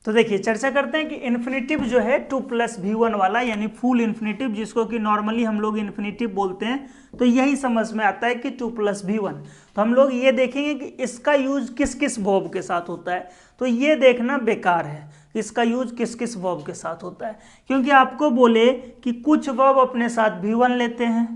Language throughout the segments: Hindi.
तो देखिए चर्चा करते हैं कि इन्फिनेटिव जो है 2+v1 वाला, यानी फुल इन्फिनेटिव, जिसको कि नॉर्मली हम लोग इन्फिनेटिव बोलते हैं, तो यही समझ में आता है कि 2+v1। तो हम लोग ये देखेंगे कि इसका यूज किस किस वर्ब के साथ होता है। तो ये देखना बेकार है इसका यूज किस किस वर्ब के साथ होता है, क्योंकि आपको बोले कि कुछ वर्ब अपने साथ v1 लेते हैं,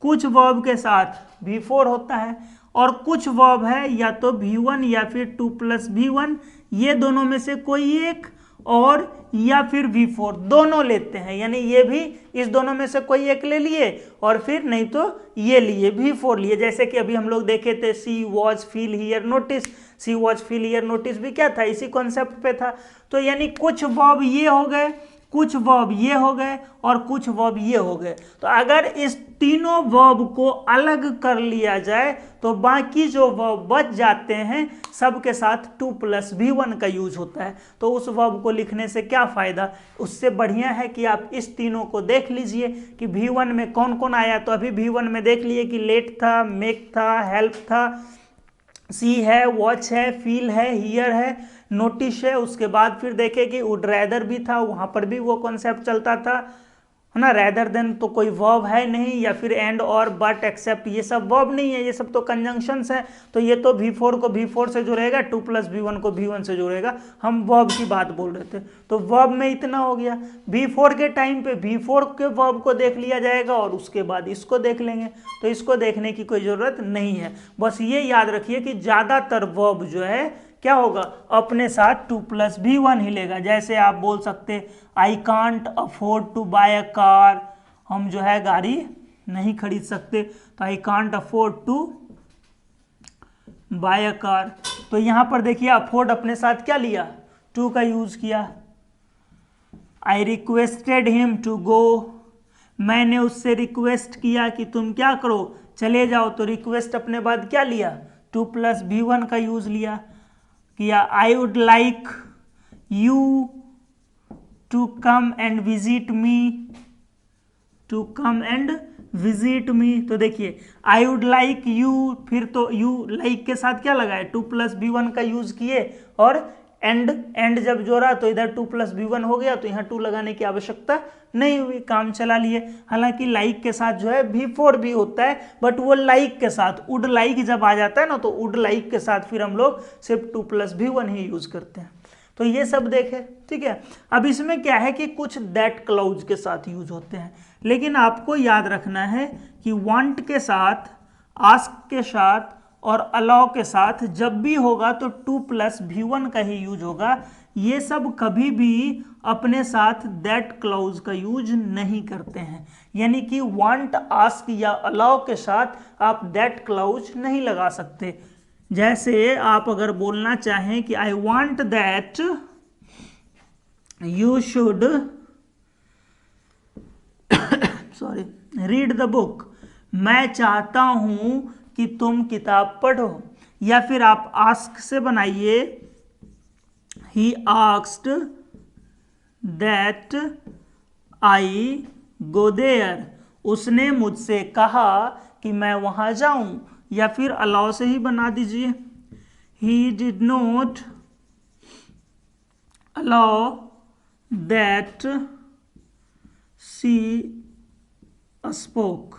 कुछ वर्ब के साथ v4 होता है, और कुछ वर्ब है या तो v1 या फिर 2+v1, ये दोनों में से कोई एक, और या फिर v4 दोनों लेते हैं, यानी ये भी इस दोनों में से कोई एक ले लिए और फिर नहीं तो ये लिए v4 लिए। जैसे कि अभी हम लोग देखे थे she was feel here notice, she was feel here notice भी क्या था, इसी कॉन्सेप्ट पे था। तो यानी कुछ वर्ब ये हो गए, कुछ वर्ब ये हो गए और कुछ वर्ब ये हो गए। तो अगर इस तीनों वर्ब को अलग कर लिया जाए तो बाकी जो वर्ब बच जाते हैं सबके साथ 2+v1 का यूज होता है। तो उस वर्ब को लिखने से क्या फायदा, उससे बढ़िया है कि आप इस तीनों को देख लीजिए कि v1 में कौन कौन आया। तो अभी v1 में देख लिए कि लेट था, मेक था, हेल्प था, सी है, वॉच है, फील है, हियर है, नोटिस है। उसके बाद फिर देखे कि वुड रैदर भी था, वहां पर भी वो कॉन्सेप्ट चलता था, है ना। रैदर देन तो कोई वर्ब है नहीं, या फिर एंड और बट एक्सेप्ट ये सब वर्ब नहीं है, ये सब तो कंजंक्शंस है। तो ये तो v4 को v4 से जुड़ेगा, 2+v1 को v1 से जुड़ेगा। हम वर्ब की बात बोल रहे थे, तो वर्ब में इतना हो गया। v4 के टाइम पे v4 के वर्ब को देख लिया जाएगा और उसके बाद इसको देख लेंगे। तो इसको देखने की कोई ज़रूरत नहीं है। बस ये याद रखिए कि ज़्यादातर वर्ब जो है क्या होगा, अपने साथ 2+v1 ही लेगा। जैसे आप बोल सकते I can't afford to buy a car, हम जो है गाड़ी नहीं खरीद सकते, तो I can't afford to buy a car. तो यहां पर देखिए अफोर्ड अपने साथ क्या लिया, टू का यूज किया। I requested him to go, मैंने उससे रिक्वेस्ट किया कि तुम क्या करो, चले जाओ। तो रिक्वेस्ट अपने बाद क्या लिया, 2+v1 का यूज लिया किया। I would like you to come and visit me, to come and visit me. तो देखिए आई वुड लाइक यू, फिर तो यू लाइक के साथ क्या लगाए, 2+v1 का यूज किए, और एंड जब जोड़ा तो इधर 2+v1 हो गया, तो यहाँ 2 लगाने की आवश्यकता नहीं हुई, काम चला लिए। हालांकि लाइक के साथ जो है v4 भी होता है, बट वो लाइक के साथ, वुड लाइक जब आ जाता है ना, तो वुड लाइक के साथ फिर हम लोग सिर्फ 2+v1 ही यूज करते हैं। तो ये सब देखे, ठीक है। अब इसमें क्या है कि कुछ दैट क्लाउज के साथ यूज होते हैं, लेकिन आपको याद रखना है कि वांट के साथ, आस्क के साथ और अलाउ के साथ जब भी होगा तो 2+v1 का ही यूज होगा। ये सब कभी भी अपने साथ दैट क्लाउज का यूज नहीं करते हैं, यानी कि वांट, आस्क या अलाउ के साथ आप दैट क्लाउज नहीं लगा सकते। जैसे आप अगर बोलना चाहें कि I want that you should sorry read the book, मैं चाहता हूं कि तुम किताब पढ़ो। या फिर आप आस्क से बनाइए, he asked that I go there, उसने मुझसे कहा कि मैं वहां जाऊं। या फिर अलाउ से ही बना दीजिए, he did not allow that she spoke,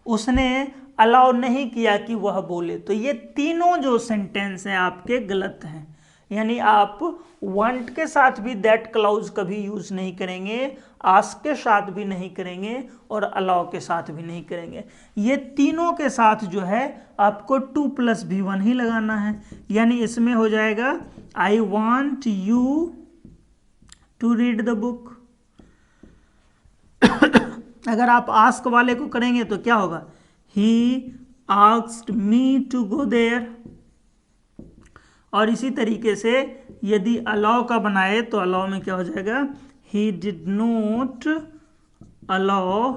उसने अलाउ नहीं किया कि वह बोले। तो ये तीनों जो सेंटेंस हैं आपके गलत हैं, यानी आप वांट के साथ भी दैट क्लाउज कभी यूज नहीं करेंगे, आस्क के साथ भी नहीं करेंगे और अलाउ के साथ भी नहीं करेंगे। ये तीनों के साथ जो है आपको 2+v1 ही लगाना है। यानी इसमें हो जाएगा I want you to read the book. अगर आप आस्क वाले को करेंगे तो क्या होगा, he asked me to go there. और इसी तरीके से यदि अलाउ का बनाए तो अलाउ में क्या हो जाएगा, he did not allow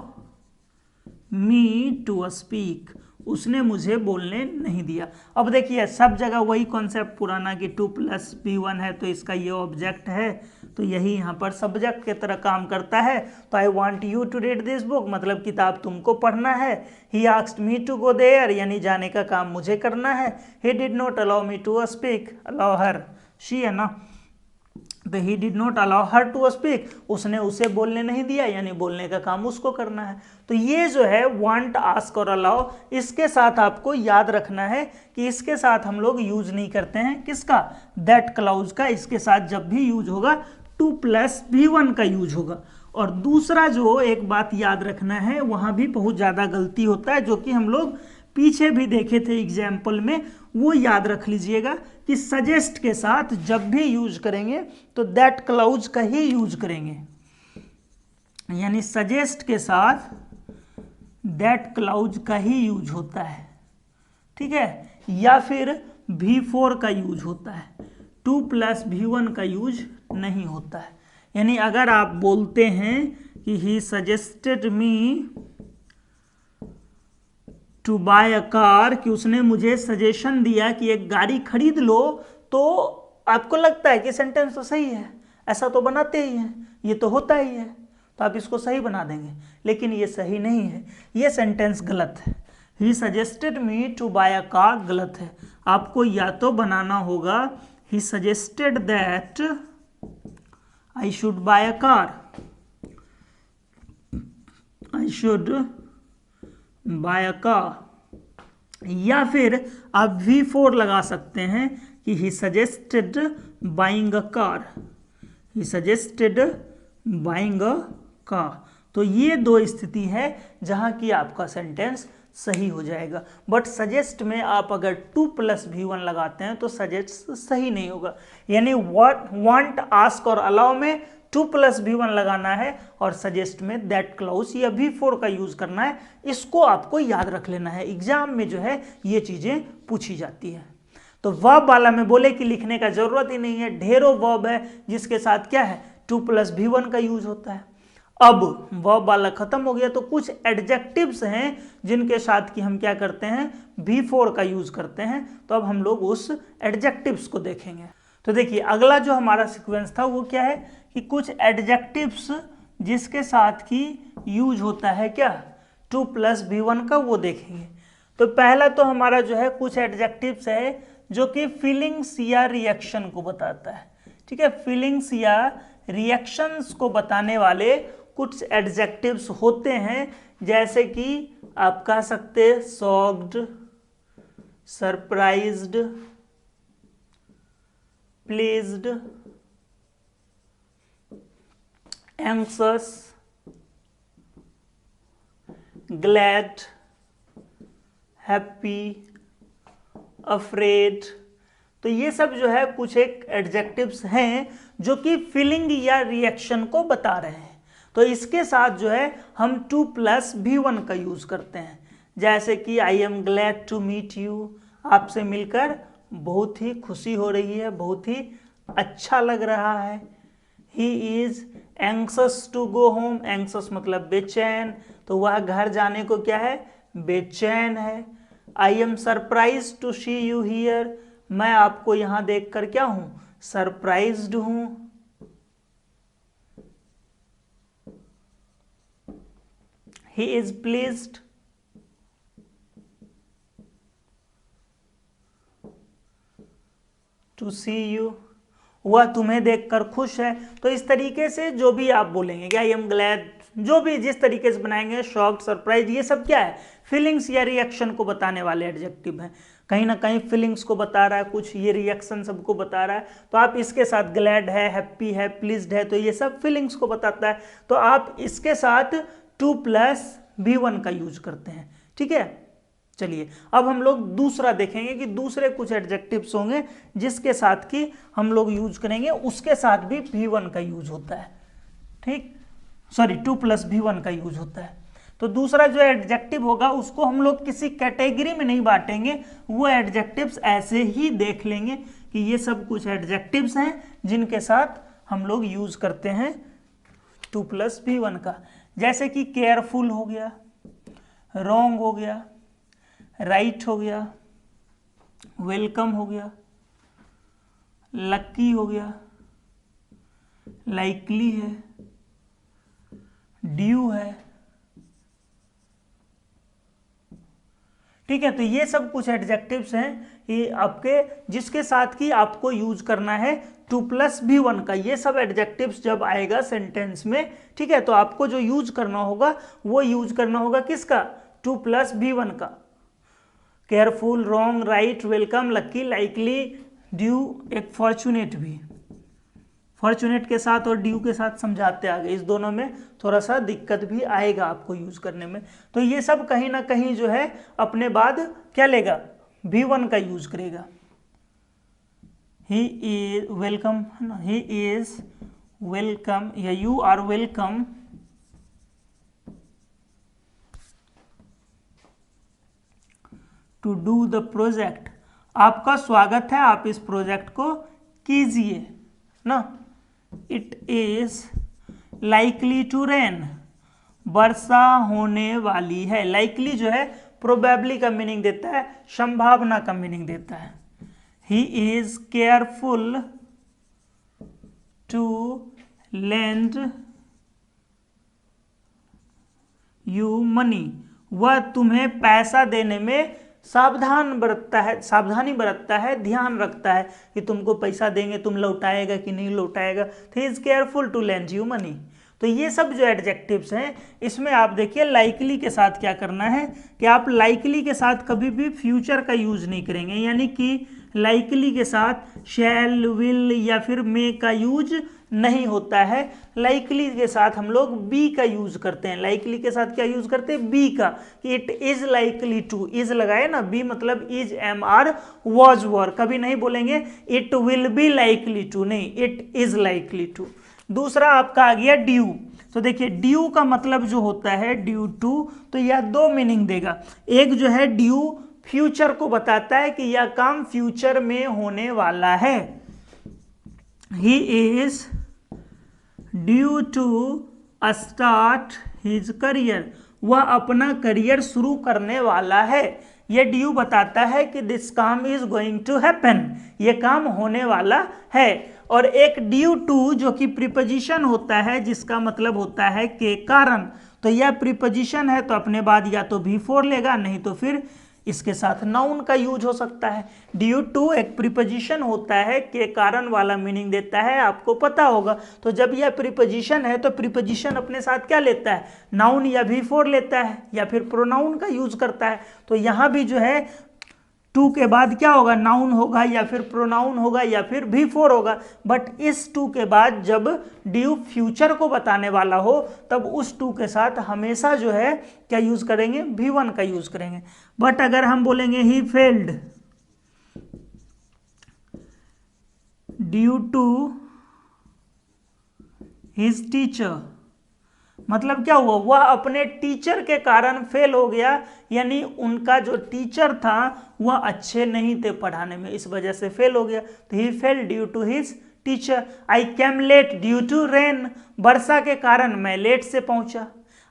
me to speak, उसने मुझे बोलने नहीं दिया। अब देखिए सब जगह वही कॉन्सेप्ट पुराना कि 2+v1 है तो इसका ये ऑब्जेक्ट है, तो यही यहाँ पर सब्जेक्ट की तरह काम करता है। तो I want you to read this book, मतलब किताब तुमको पढ़ना है। He asked me to go there, यानी जाने का काम मुझे करना है। He did not allow me to speak, allow her, she है ना। तो he did not allow her to speak, उसने उसे बोलने नहीं दिया, यानी बोलने का काम उसको करना है। तो ये जो है वांट, आस्क और अलाउ, इसके साथ आपको याद रखना है कि इसके साथ हम लोग यूज नहीं करते हैं, किसका, दैट क्लाउज का। इसके साथ जब भी यूज होगा टू प्लस V1 का यूज होगा। और दूसरा जो एक बात याद रखना है, वहां भी बहुत ज्यादा गलती होता है, जो कि हम लोग पीछे भी देखे थे एग्जाम्पल में, वो याद रख लीजिएगा कि सजेस्ट के साथ जब भी यूज करेंगे तो दैट क्लाउज का ही यूज करेंगे, यानी सजेस्ट के साथ दैट क्लाउज का ही यूज होता है, ठीक है, या फिर V4 का यूज होता है, टू प्लस V1 का यूज नहीं होता है। यानी अगर आप बोलते हैं कि he suggested me to buy a car, कि उसने मुझे सजेशन दिया कि एक गाड़ी खरीद लो, तो आपको लगता है कि सेंटेंस तो सही है, ऐसा तो बनाते ही हैं, ये तो होता ही है, तो आप इसको सही बना देंगे, लेकिन ये सही नहीं है, ये सेंटेंस गलत है। He suggested me to buy a car गलत है, आपको या तो बनाना होगा he suggested that I should buy a car, I should buy a car, या फिर आप V4 लगा सकते हैं कि he suggested buying a car, he suggested buying a car. तो ये दो स्थिति है जहां की आपका सेंटेंस सही हो जाएगा। बट सजेस्ट में आप अगर टू प्लस V1 लगाते हैं तो सजेस्ट सही नहीं होगा, यानी वांट, आस्क और अलाउ में टू प्लस V1 लगाना है और सजेस्ट में दैट क्लाउज या V4 का यूज करना है। इसको आपको याद रख लेना है, एग्जाम में जो है ये चीजें पूछी जाती है। तो वर्ब वाला में बोले कि लिखने का जरूरत ही नहीं है, ढेरों वर्ब है जिसके साथ क्या है, टू प्लस V1 का यूज होता है। अब वर्ब वाला खत्म हो गया, तो कुछ एडजेक्टिव्स हैं जिनके साथ कि हम क्या करते हैं, V4 का यूज करते हैं। तो अब हम लोग उस एडजेक्टिव्स को देखेंगे। तो देखिए अगला जो हमारा सीक्वेंस था वो क्या है कि कुछ एडजेक्टिव्स जिसके साथ की यूज होता है क्या, टू प्लस V1 का, वो देखेंगे। तो पहला तो हमारा जो है कुछ एडजेक्टिव्स है जो कि फीलिंग्स या रिएक्शन को बताता है, ठीक है, फीलिंग्स या रिएक्शंस को बताने वाले कुछ एडजेक्टिव्स होते हैं, जैसे कि आप कह सकते हैं shocked, surprised, pleased, एंक्सस, glad, happy, afraid. तो ये सब जो है कुछ एक एडजेक्टिव्स हैं जो कि फीलिंग या रिएक्शन को बता रहे हैं। तो इसके साथ जो है हम टू प्लस V1 का यूज करते हैं, जैसे कि I am glad to meet you, आपसे मिलकर बहुत ही खुशी हो रही है, बहुत ही अच्छा लग रहा है। He is anxious to go home, anxious मतलब बेचैन, तो वह घर जाने को क्या है, बेचैन है। I am surprise to see you here, मैं आपको यहां देखकर क्या हूं, सरप्राइज्ड हूं। He is pleased, to see you, वह तुम्हें देखकर खुश है। तो इस तरीके से जो भी आप बोलेंगे कि आई एम ग्लैड, जो भी जिस तरीके से बनाएंगे, शॉक्ड, सरप्राइज, ये सब क्या है, फीलिंग्स या रिएक्शन को बताने वाले एडजेक्टिव हैं। कहीं ना कहीं फीलिंग्स को बता रहा है, कुछ ये रिएक्शन सबको बता रहा है। तो आप इसके साथ ग्लैड है, हैप्पी है, प्लीज्ड है, तो ये सब फीलिंग्स को बताता है। तो आप इसके साथ टू प्लस V1 का यूज करते हैं, ठीक है। चलिए अब हम लोग दूसरा देखेंगे कि दूसरे कुछ एडजेक्टिव्स होंगे जिसके साथ कि हम लोग यूज करेंगे, उसके साथ भी V1 का यूज होता है, ठीक, सॉरी टू प्लस V1 का यूज होता है। तो दूसरा जो एडजेक्टिव होगा उसको हम लोग किसी कैटेगरी में नहीं बांटेंगे, वो एडजेक्टिव्स ऐसे ही देख लेंगे कि ये सब कुछ एडजेक्टिव्स हैं जिनके साथ हम लोग यूज करते हैं टू प्लस V1 का। जैसे कि केयरफुल हो गया, रॉन्ग हो गया, राइट हो गया, वेलकम हो गया, लकी हो गया, लाइकली है, ड्यू है, ठीक है। तो ये सब कुछ एडजेक्टिव्स हैं ये आपके, जिसके साथ कि आपको यूज करना है टू प्लस भी वन का, ये सब एडजेक्टिव्स जब आएगा सेंटेंस में, ठीक है, तो आपको जो यूज करना होगा वो यूज करना होगा किसका, टू प्लस भी वन का। Careful, wrong, right, welcome, lucky, likely, due, एक फॉर्चुनेट भी, फॉर्चुनेट के साथ और ड्यू के साथ समझाते आगे, इस दोनों में थोड़ा सा दिक्कत भी आएगा आपको यूज करने में। तो ये सब कहीं ना कहीं जो है अपने बाद क्या लेगा, भी वन का यूज करेगा। ही इज वेलकम है ना, ही इज वेलकम या you are welcome to do the project, आपका स्वागत है, आप इस प्रोजेक्ट को कीजिए ना। It is likely to rain, वर्षा होने वाली है। लाइकली जो है प्रोबेबली का मीनिंग देता है, संभावना का मीनिंग देता है। He is careful to lend you money, वह तुम्हें पैसा देने में सावधानी बरतता है, ध्यान रखता है कि तुमको पैसा देंगे, तुम लौटाएगा कि नहीं लौटाएगा। तो he is careful to lend you money. तो ये सब जो एडजेक्टिव्स हैं इसमें आप देखिए लाइकली के साथ क्या करना है कि आप लाइकली के साथ कभी भी फ्यूचर का यूज नहीं करेंगे, यानी कि लाइकली के साथ शैल, विल या फिर मे का यूज नहीं होता है। लाइकली के साथ हम लोग बी का यूज करते हैं। लाइकली के साथ क्या यूज करते हैं, बी का, कि it is likely to, is लगाए ना, बी मतलब is, am are, was were. कभी नहीं बोलेंगे it will be likely to, नहीं, इट इज लाइकली टू। दूसरा आपका आ गया ड्यू। तो देखिए ड्यू का मतलब जो होता है ड्यू टू, तो यह दो मीनिंग देगा। एक जो है ड्यू फ्यूचर को बताता है कि यह काम फ्यूचर में होने वाला है। He is due to start his career, वह अपना करियर शुरू करने वाला है। यह ड्यू बताता है कि दिस काम इज गोइंग टू हैपन, यह काम होने वाला है। और एक ड्यू टू जो कि प्रीपोजिशन होता है, जिसका मतलब होता है के कारण, तो यह प्रीपोजिशन है तो अपने बाद या तो भी फोर लेगा, नहीं तो फिर इसके साथ नाउन का यूज हो सकता है। ड्यू टू एक प्रीपोजिशन होता है, के कारण वाला मीनिंग देता है, आपको पता होगा। तो जब यह प्रीपोजिशन है तो प्रीपोजिशन अपने साथ क्या लेता है, नाउन या भी फोर लेता है या फिर प्रोनाउन का यूज करता है। तो यहाँ भी जो है टू के बाद क्या होगा, नाउन होगा या फिर प्रोनाउन होगा या फिर भी फोर होगा। बट इस टू के बाद जब ड्यू फ्यूचर को बताने वाला हो तब उस टू के साथ हमेशा जो है क्या यूज करेंगे, भी वन का यूज करेंगे। बट अगर हम बोलेंगे he failed due to his teacher, मतलब क्या हुआ, वह अपने टीचर के कारण फेल हो गया, यानी उनका जो टीचर था वह अच्छे नहीं थे पढ़ाने में, इस वजह से फेल हो गया। तो he fail due to his teacher. I came late due to rain, वर्षा के कारण मैं लेट से पहुंचा।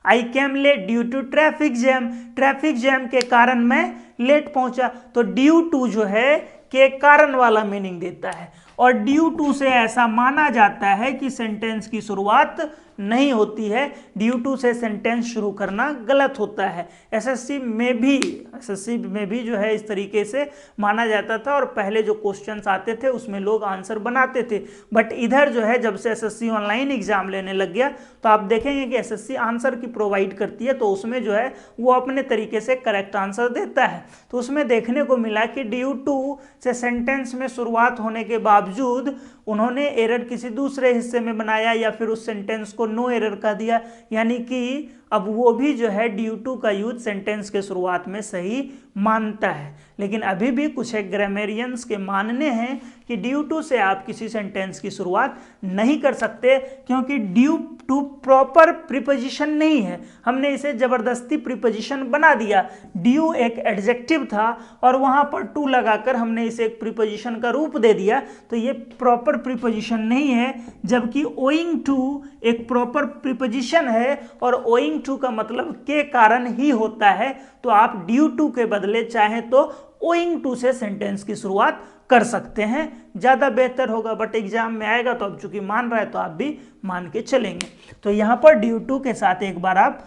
I came late due to traffic jam, traffic jam के कारण मैं लेट पहुंचा। तो ड्यू टू जो है के कारण वाला मीनिंग देता है। और ड्यू टू से ऐसा माना जाता है कि सेंटेंस की शुरुआत नहीं होती है, ड्यू टू से सेंटेंस शुरू करना गलत होता है। एसएससी में भी जो है इस तरीके से माना जाता था और पहले जो क्वेश्चंस आते थे उसमें लोग आंसर बनाते थे। बट इधर जो है जब से एसएससी ऑनलाइन एग्जाम लेने लग गया तो आप देखेंगे कि एसएससी आंसर की प्रोवाइड करती है, तो उसमें जो है वो अपने तरीके से करेक्ट आंसर देता है। तो उसमें देखने को मिला कि ड्यू टू से सेंटेंस में शुरुआत होने के बावजूद उन्होंने एरर किसी दूसरे हिस्से में बनाया या फिर उस सेंटेंस को नो एरर का दिया, यानी कि अब वो भी जो है ड्यू टू का यूज सेंटेंस के शुरुआत में सही मानता है। लेकिन अभी भी कुछ एक ग्रामेरियंस के मानने हैं कि ड्यू टू से आप किसी सेंटेंस की शुरुआत नहीं कर सकते, क्योंकि ड्यू टू प्रॉपर प्रीपोजिशन नहीं है, हमने इसे जबरदस्ती प्रीपोजिशन बना दिया। ड्यू एक एडजेक्टिव था और वहां पर टू लगाकर हमने इसे एक प्रीपोजिशन का रूप दे दिया, तो ये प्रॉपर प्रीपोजिशन नहीं है। जबकि ओइंग टू एक प्रॉपर प्रीपोजिशन है और ओइंग टू का मतलब के कारण ही होता है। तो आप ड्यू टू के बदले चाहें तो ओइंग टू से सेंटेंस की शुरुआत कर सकते हैं, ज़्यादा बेहतर होगा। बट एग्जाम में आएगा तो अब चूंकि मान रहा है तो आप भी मान के चलेंगे। तो यहाँ पर ड्यू टू के साथ एक बार आप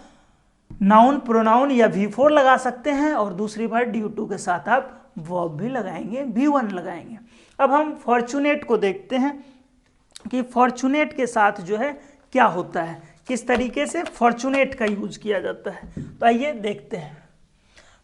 नाउन, प्रोनाउन या V4 लगा सकते हैं और दूसरी बार ड्यू टू के साथ आप वर्ब भी लगाएंगे, V1 लगाएंगे। अब हम फॉर्चुनेट को देखते हैं। कि फॉर्चुनेट के साथ जो है क्या होता है, किस तरीके से फॉर्चुनेट का यूज किया जाता है। तो आइए देखते हैं।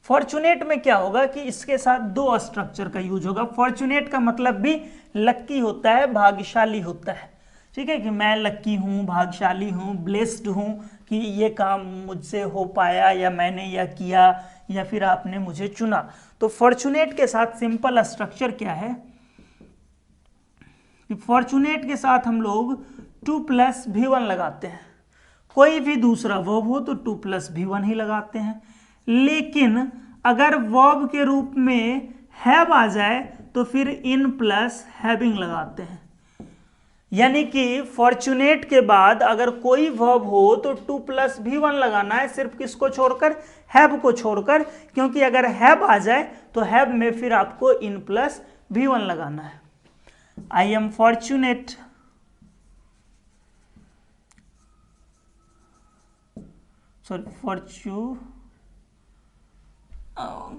फॉर्चुनेट में क्या होगा कि इसके साथ दो स्ट्रक्चर का यूज होगा। फॉर्चुनेट का मतलब भी लक्की होता है, भाग्यशाली होता है, ठीक है, कि मैं लक्की हूँ, भाग्यशाली हूँ, ब्लेस्ड हूँ कि ये काम मुझसे हो पाया, या मैंने यह किया, या फिर आपने मुझे चुना। तो फॉर्चुनेट के साथ सिंपल स्ट्रक्चर क्या है कि फॉर्चुनेट के साथ हम लोग 2+v1 लगाते हैं। कोई भी दूसरा वर्ब हो तो 2+v1 ही लगाते हैं। लेकिन अगर वर्ब के रूप में हैव आ जाए तो फिर इन प्लस हैविंग लगाते हैं। यानी कि फॉर्चुनेट के बाद अगर कोई वर्ब हो तो 2+v1 लगाना है, सिर्फ किसको छोड़कर, हैव को छोड़कर, क्योंकि अगर हैव आ जाए तो हैव में फिर आपको इन प्लस v1 लगाना है। आई एम फॉर्चुनेट, सॉरी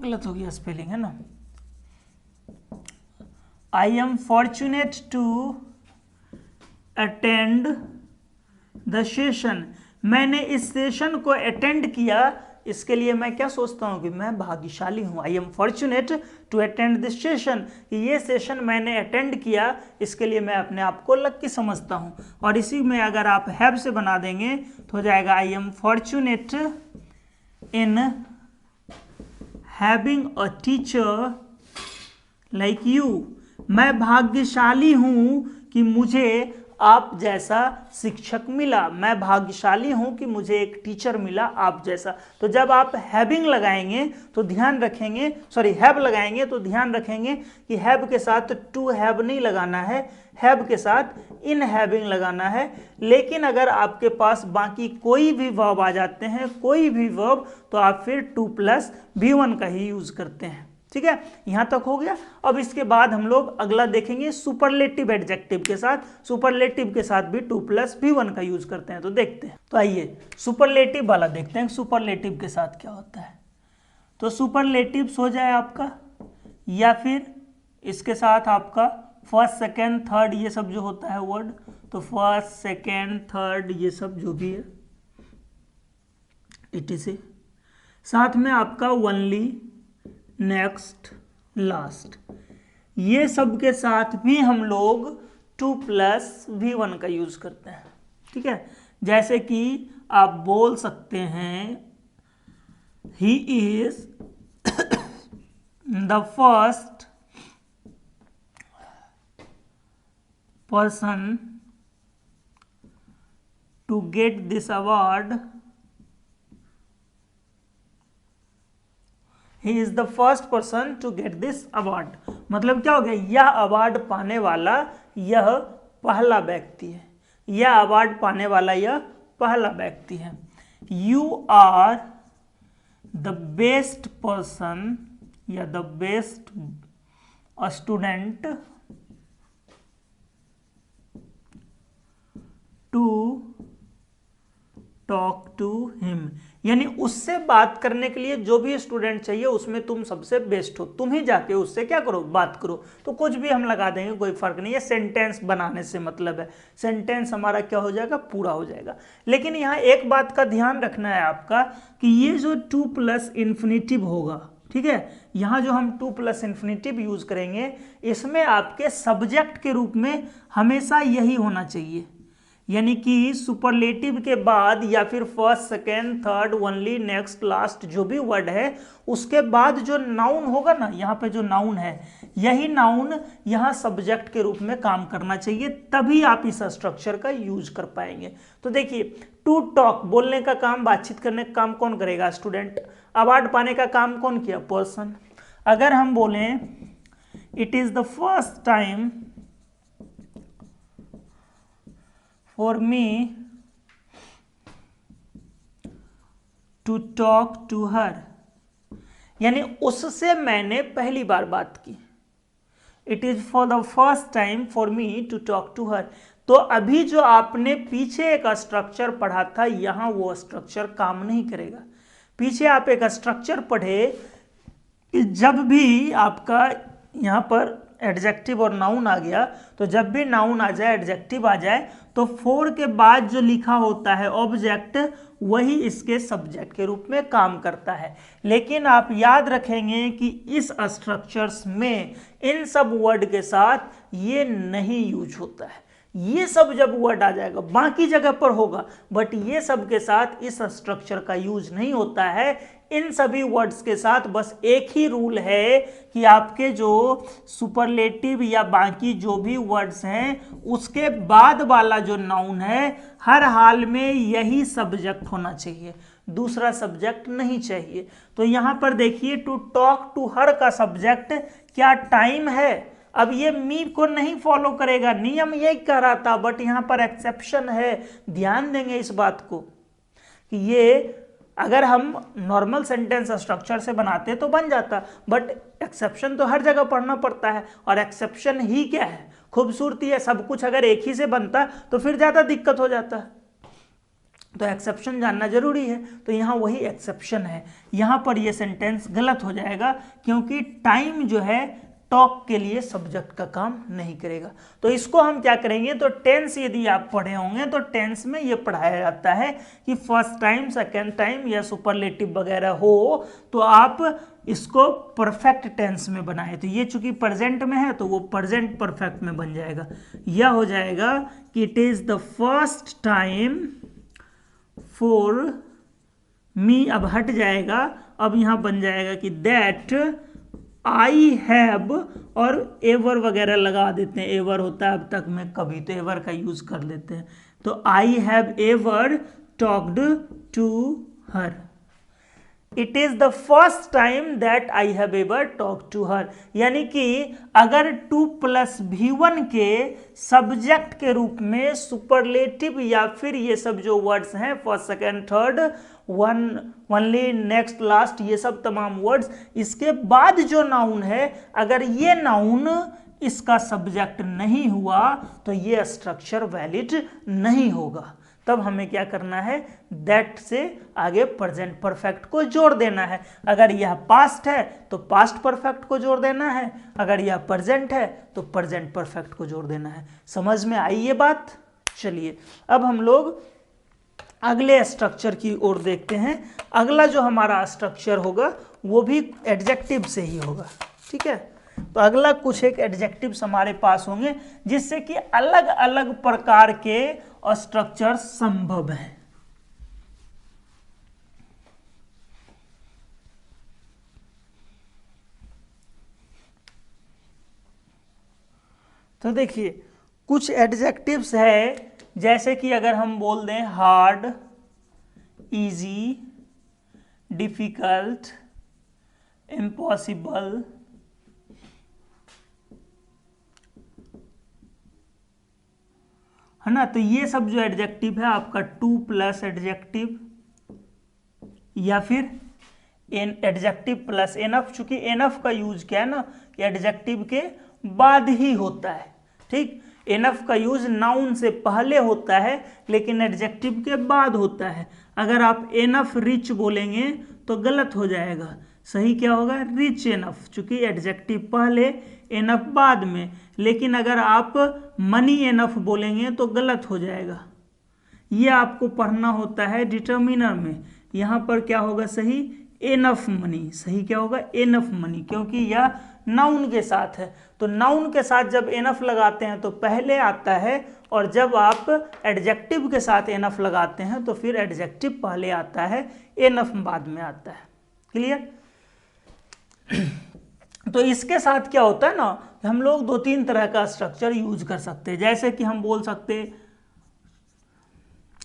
गलत हो गया स्पेलिंग है ना। I am fortunate to attend the session, मैंने इस सेशन को अटेंड किया, इसके लिए मैं क्या सोचता हूँ कि मैं भाग्यशाली हूँ। I am fortunate to attend this session, कि ये सेशन मैंने अटेंड किया, इसके लिए मैं अपने आप को लक्की समझता हूँ। और इसी में अगर आप हैव से बना देंगे तो हो जाएगा आई am fortunate in having a teacher like you, मैं भाग्यशाली हूँ कि मुझे आप जैसा शिक्षक मिला, मैं भाग्यशाली हूं कि मुझे एक टीचर मिला आप जैसा। तो जब आप हैविंग लगाएंगे तो ध्यान रखेंगे, सॉरी हैव लगाएंगे तो ध्यान रखेंगे कि हैव के साथ टू हैव नहीं लगाना है, हैव के साथ इन हैविंग लगाना है। लेकिन अगर आपके पास बाकी कोई भी वर्ब आ जाते हैं, कोई भी वर्ब, तो आप फिर 2+v1 का ही यूज करते हैं। ठीक है, यहां तक हो गया। अब इसके बाद हम लोग अगला देखेंगे सुपरलेटिव एडजेक्टिव के साथ। सुपरलेटिव के साथ भी 2+v1 का यूज करते हैं, तो देखते हैं। तो आइए सुपरलेटिव वाला देखते हैं, सुपरलेटिव के साथ क्या होता है। तो सुपरलेटिव हो जाए आपका, या फिर इसके साथ आपका फर्स्ट सेकेंड थर्ड ये सब जो होता है वर्ड, तो फर्स्ट सेकेंड थर्ड ये सब जो भी है इट इज, साथ में आपका ओनली, नेक्स्ट, लास्ट, ये सब के साथ भी हम लोग 2+v1 का यूज करते हैं। ठीक है, जैसे कि आप बोल सकते हैं he is the first person to get this award, He is the first person to get this award। मतलब क्या हो गया, यह अवार्ड पाने वाला यह पहला व्यक्ति है, यह अवार्ड पाने वाला यह पहला व्यक्ति है। You are the best person या the best student to talk to him, यानी उससे बात करने के लिए जो भी स्टूडेंट चाहिए उसमें तुम सबसे बेस्ट हो, तुम ही जाके उससे क्या करो, बात करो। तो कुछ भी हम लगा देंगे, कोई फर्क नहीं है, सेंटेंस बनाने से मतलब है, सेंटेंस हमारा क्या हो जाएगा, पूरा हो जाएगा। लेकिन यहाँ एक बात का ध्यान रखना है आपका कि ये जो 2+इंफिनिटिव होगा, ठीक है, यहाँ जो हम 2+इंफिनिटिव यूज करेंगे, इसमें आपके सब्जेक्ट के रूप में हमेशा यही होना चाहिए। यानी कि सुपरलेटिव के बाद या फिर first second third only next last जो भी वर्ड है उसके बाद जो नाउन होगा ना, यहाँ पे जो नाउन है यही नाउन यहाँ सब्जेक्ट के रूप में काम करना चाहिए, तभी आप इस स्ट्रक्चर का यूज कर पाएंगे। तो देखिए, टू टॉक बोलने का काम, बातचीत करने का काम कौन करेगा, स्टूडेंट। अवार्ड पाने का काम कौन किया, पर्सन। अगर हम बोलें it is the first time for me to talk to her, यानी उससे मैंने पहली बार बात की। It is for the first time for me to talk to her। तो अभी जो आपने पीछे एक स्ट्रक्चर पढ़ा था, यहां वो स्ट्रक्चर काम नहीं करेगा। पीछे आप एक स्ट्रक्चर पढ़े कि जब भी आपका यहां पर एडजेक्टिव और नाउन आ गया, तो जब भी नाउन आ जाए, एडजेक्टिव आ जाए, तो फोर के बाद जो लिखा होता है ऑब्जेक्ट, वही इसके सब्जेक्ट के रूप में काम करता है। लेकिन आप याद रखेंगे कि इस स्ट्रक्चर्स में इन सब वर्ड के साथ ये नहीं यूज होता है। ये सब जब वर्ड आ जाएगा बाकी जगह पर होगा, बट ये सब के साथ इस स्ट्रक्चर का यूज नहीं होता है। इन सभी वर्ड्स के साथ बस एक ही रूल है कि आपके जो सुपरलेटिव या बाकी जो भी वर्ड्स हैं उसके बाद वाला जो नाउन है हर हाल में यही सब्जेक्ट होना चाहिए, दूसरा सब्जेक्ट नहीं चाहिए। तो यहाँ पर देखिए टू टॉक टू हर का सब्जेक्ट क्या टाइम है। अब ये मी को नहीं फॉलो करेगा, नियम यही कह रहा था, बट यहाँ पर एक्सेप्शन है। ध्यान देंगे इस बात को कि ये अगर हम नॉर्मल सेंटेंस स्ट्रक्चर से बनाते तो बन जाता, बट एक्सेप्शन तो हर जगह पढ़ना पड़ता है। और एक्सेप्शन ही क्या है, खूबसूरती है। सब कुछ अगर एक ही से बनता तो फिर ज़्यादा दिक्कत हो जाता, तो एक्सेप्शन जानना जरूरी है। तो यहाँ वही एक्सेप्शन है। यहाँ पर ये सेंटेंस गलत हो जाएगा क्योंकि टाइम जो है टॉक के लिए सब्जेक्ट का काम नहीं करेगा। तो इसको हम क्या करेंगे, तो टेंस यदि आप पढ़े होंगे तो टेंस में ये पढ़ाया जाता है कि फर्स्ट टाइम, सेकेंड टाइम या सुपरलेटिव वगैरह हो तो आप इसको परफेक्ट टेंस में बनाए। तो ये चूंकि प्रेजेंट में है तो वो प्रेजेंट परफेक्ट में बन जाएगा। यह हो जाएगा कि it is the first time for me, अब हट जाएगा, अब यहाँ बन जाएगा कि दैट आई हैव, और एवर वगैरह लगा देते हैं, एवर होता है अब तक में कभी, तो एवर का यूज कर लेते हैं। तो I have ever talked to her. It is the first time that I have ever talk to her. यानी कि अगर 2+V1 के सब्जेक्ट के रूप में सुपरलेटिव या फिर ये सब जो वर्ड्स हैं first, second, third, one, only, next, last, ये सब तमाम वर्ड्स, इसके बाद जो नाउन है अगर ये नाउन इसका सब्जेक्ट नहीं हुआ तो ये स्ट्रक्चर वैलिड नहीं होगा। तब हमें क्या करना है, दैट से आगे प्रेजेंट परफेक्ट को जोड़ देना है। अगर यह पास्ट है तो पास्ट परफेक्ट को जोड़ देना है, अगर यह प्रेजेंट है तो प्रेजेंट परफेक्ट को जोड़ देना है। समझ में आई ये बात? चलिए अब हम लोग अगले स्ट्रक्चर की ओर देखते हैं। अगला जो हमारा स्ट्रक्चर होगा वो भी एडजेक्टिव से ही होगा, ठीक है। तो अगला कुछ एक एडजेक्टिव्स हमारे पास होंगे जिससे कि अलग अलग प्रकार के स्ट्रक्चर संभव हैं। तो देखिए कुछ एडजेक्टिव्स है, जैसे कि अगर हम बोल दें हार्ड, इजी, डिफिकल्ट, इम्पॉसिबल, है ना। तो ये सब जो एडजेक्टिव है आपका 2+ एडजेक्टिव या फिर एडजेक्टिव प्लस एनफ। चूंकि एनफ का यूज क्या है ना, एडजेक्टिव के बाद ही होता है, ठीक। एनफ का यूज नाउन से पहले होता है लेकिन एडजेक्टिव के बाद होता है। अगर आप एनफ रिच बोलेंगे तो गलत हो जाएगा। सही क्या होगा, रिच एनफ, चूंकि एडजेक्टिव पहले एनफ बाद में। लेकिन अगर आप मनी एनफ बोलेंगे तो गलत हो जाएगा। ये आपको पढ़ना होता है डिटर्मिनर में। यहाँ पर क्या होगा सही, एनफ मनी। सही क्या होगा, एनफ मनी, क्योंकि यह नाउन के साथ है। तो नाउन के साथ जब एनफ लगाते हैं तो पहले आता है, और जब आप एडजेक्टिव के साथ एनफ लगाते हैं तो फिर एडजेक्टिव पहले आता है, एनफ बाद में आता है। क्लियर? तो इसके साथ क्या होता है ना, हम लोग 2-3 तरह का स्ट्रक्चर यूज कर सकते हैं। जैसे कि हम बोल सकते हैं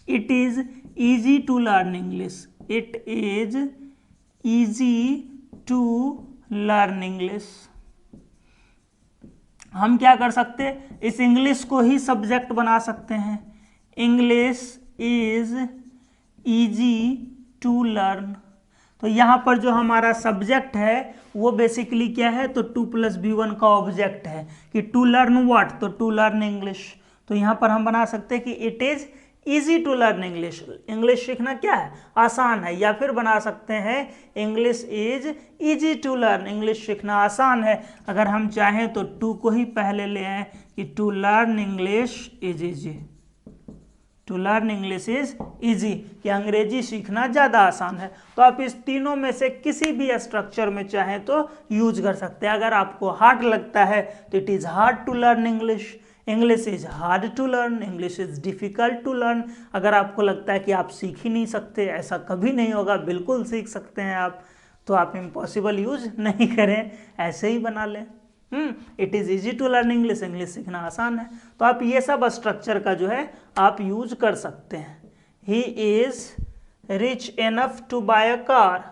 it is easy to learn English. It is easy to learn English. हम क्या कर सकते हैं, इस इंग्लिश को ही सब्जेक्ट बना सकते हैं। English is easy to learn. तो यहाँ पर जो हमारा सब्जेक्ट है वो बेसिकली क्या है, तो 2+V1 का ऑब्जेक्ट है कि टू लर्न व्हाट, तो टू लर्न इंग्लिश। तो यहाँ पर हम बना सकते हैं कि it is easy to learn English, English सीखना क्या है, आसान है। या फिर बना सकते हैं English is easy to learn, English सीखना आसान है। अगर हम चाहें तो टू को ही पहले ले आए कि to learn English is easy, to learn English is easy, कि अंग्रेजी सीखना ज़्यादा आसान है। तो आप इस तीनों में से किसी भी स्ट्रक्चर में चाहें तो यूज कर सकते हैं। अगर आपको हार्ड लगता है तो it is hard to learn English, English is hard to learn, English is difficult to learn. अगर आपको लगता है कि आप सीख ही नहीं सकते, ऐसा कभी नहीं होगा, बिल्कुल सीख सकते हैं आप, तो आप इम्पॉसिबल यूज नहीं करें, ऐसे ही बना लें। It is easy to learn English, English सीखना आसान है। तो आप ये सब स्ट्रक्चर का जो है आप यूज कर सकते हैं। He is rich enough to buy a car,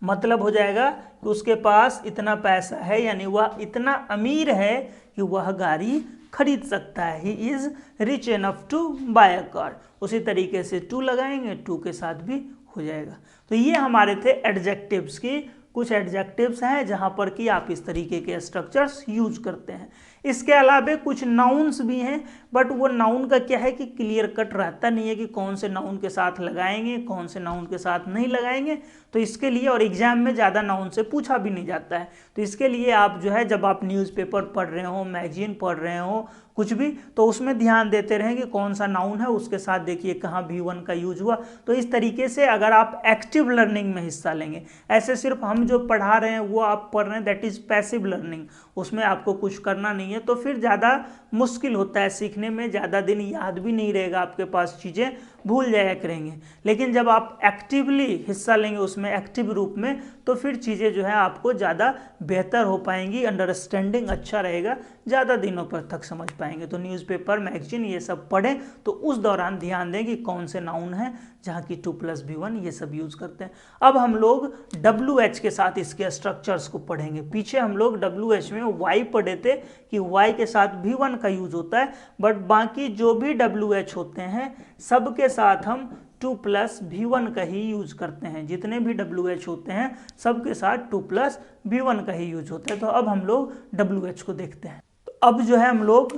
मतलब हो जाएगा कि उसके पास इतना पैसा है, यानी वह इतना अमीर है कि वह गाड़ी खरीद सकता है। He is rich enough to buy a car. उसी तरीके से टू लगाएंगे, टू के साथ भी हो जाएगा। तो ये हमारे थे एडजेक्टिव्स की कुछ एडजेक्टिव्स हैं जहां पर कि आप इस तरीके के स्ट्रक्चर्स यूज करते हैं। इसके अलावा कुछ नाउन्स भी हैं, बट वो नाउन का क्या है कि क्लियर कट रहता नहीं है कि कौन से नाउन के साथ लगाएंगे, कौन से नाउन के साथ नहीं लगाएंगे। तो इसके लिए, और एग्जाम में ज़्यादा नाउन से पूछा भी नहीं जाता है, तो इसके लिए आप जो है जब आप न्यूज़पेपर पढ़ रहे हो, मैगजीन पढ़ रहे हो, कुछ भी, तो उसमें ध्यान देते रहें कि कौन सा नाउन है, उसके साथ देखिए कहाँ V1 का यूज हुआ। तो इस तरीके से अगर आप एक्टिव लर्निंग में हिस्सा लेंगे, ऐसे सिर्फ हम जो पढ़ा रहे हैं वो आप पढ़ रहे हैं, दैट इज़ पैसिव लर्निंग, उसमें आपको कुछ करना नहीं है, तो फिर ज़्यादा मुश्किल होता है सीखने में, ज़्यादा दिन याद भी नहीं रहेगा आपके पास, चीज़ें भूल जाया करेंगे। लेकिन जब आप एक्टिवली हिस्सा लेंगे उसमें, एक्टिव रूप में, तो फिर चीज़ें जो है आपको ज़्यादा बेहतर हो पाएंगी, अंडरस्टैंडिंग अच्छा रहेगा, ज़्यादा दिनों पर तक समझ पाएंगे। तो न्यूज़पेपर, मैगजीन ये सब पढ़ें तो उस दौरान ध्यान दें कि कौन से नाउन हैं जहाँ की 2+B1 ये सब यूज़ करते हैं। अब हम लोग WH के साथ इसके स्ट्रक्चर्स को पढ़ेंगे। पीछे हम लोग WH में Y पढ़े थे कि Y के साथ V1 का यूज होता है, बट बाकी जो भी WH होते हैं सबके साथ हम 2+B1 का ही यूज करते हैं। जितने भी WH होते हैं सबके साथ 2+B1 का ही यूज होता है। तो अब हम लोग WH को देखते हैं। तो अब जो है हम लोग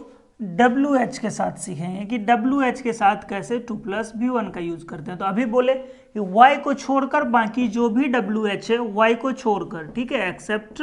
WH के साथ सीखेंगे कि WH के साथ कैसे 2+B1 का यूज करते हैं। तो अभी बोले कि Y को छोड़कर बाकी जो भी WH है, Y को छोड़कर, ठीक है, एक्सेप्ट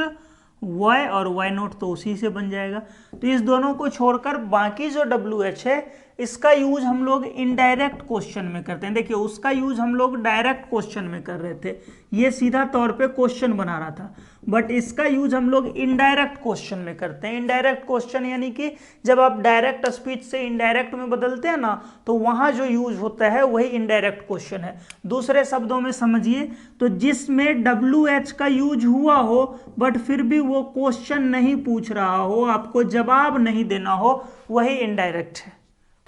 Y और Y नोट तो उसी से बन जाएगा। तो इस दोनों को छोड़कर बाकी जो WH है इसका यूज हम लोग इनडायरेक्ट क्वेश्चन में करते हैं। देखिए उसका यूज हम लोग डायरेक्ट क्वेश्चन में कर रहे थे, ये सीधा तौर पे क्वेश्चन बना रहा था, बट इसका यूज हम लोग इनडायरेक्ट क्वेश्चन में करते हैं। इनडायरेक्ट क्वेश्चन यानी कि जब आप डायरेक्ट स्पीच से इनडायरेक्ट में बदलते हैं ना, तो वहां जो यूज होता है वही इनडायरेक्ट क्वेश्चन है। दूसरे शब्दों में समझिए तो जिसमें WH का यूज हुआ हो बट फिर भी वो क्वेश्चन नहीं पूछ रहा हो, आपको जवाब नहीं देना हो, वही इनडायरेक्ट है।